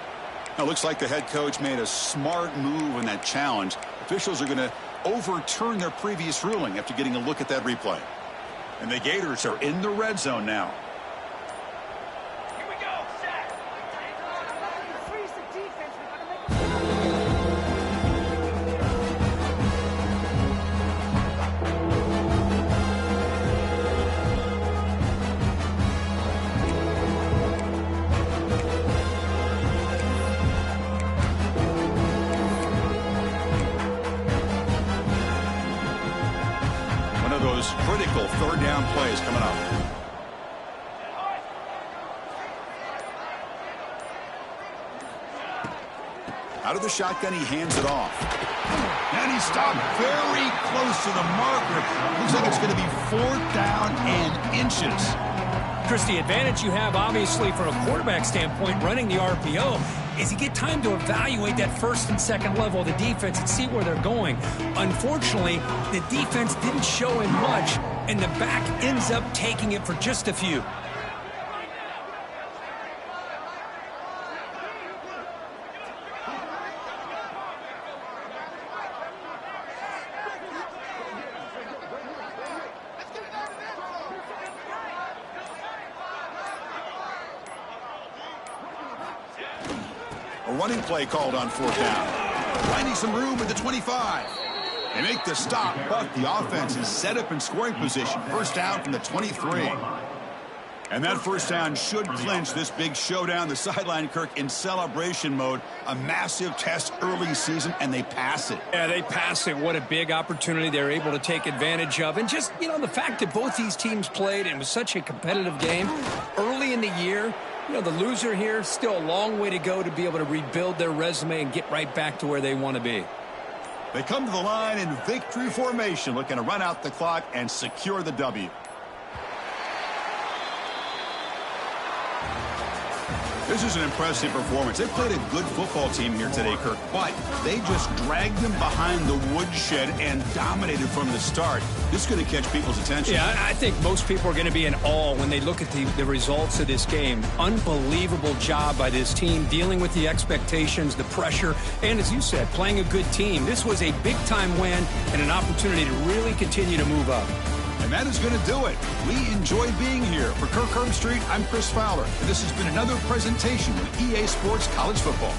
Now, it looks like the head coach made a smart move in that challenge. Officials are going to overturn their previous ruling after getting a look at that replay. And the Gators are in the red zone now. Here we go, set. Freeze the defense. One of those critical third down plays coming up. Out of the shotgun, he hands it off. And he stopped very close to the marker. Looks like it's going to be 4th down and inches. Chris, the advantage you have, obviously, from a quarterback standpoint, running the RPO, is you get time to evaluate that first and second level of the defense and see where they're going. Unfortunately, the defense didn't show him much, and the back ends up taking it for just a few. A running play called on 4th down. Finding some room at the 25. They make the stop, but the offense is set up in scoring position. 1st down from the 23. And that 1st down should clinch this big showdown. The sideline, Kirk, in celebration mode. A massive test early season, and they pass it. Yeah, they pass it. What a big opportunity they're able to take advantage of. And just, the fact that both these teams played, and it was such a competitive game early in the year. The loser here, still a long way to go to be able to rebuild their resume and get right back to where they want to be. They come to the line in victory formation, looking to run out the clock and secure the W. This is an impressive performance. They played a good football team here today, Kirk, but they just dragged them behind the woodshed and dominated from the start. This is going to catch people's attention. Yeah, I think most people are going to be in awe when they look at the results of this game. Unbelievable job by this team, dealing with the expectations, the pressure, and as you said, playing a good team. This was a big-time win and an opportunity to really continue to move up. And that is going to do it. We enjoyed being here. For Kirk Herbstreit, I'm Chris Fowler. And this has been another presentation with EA Sports College Football.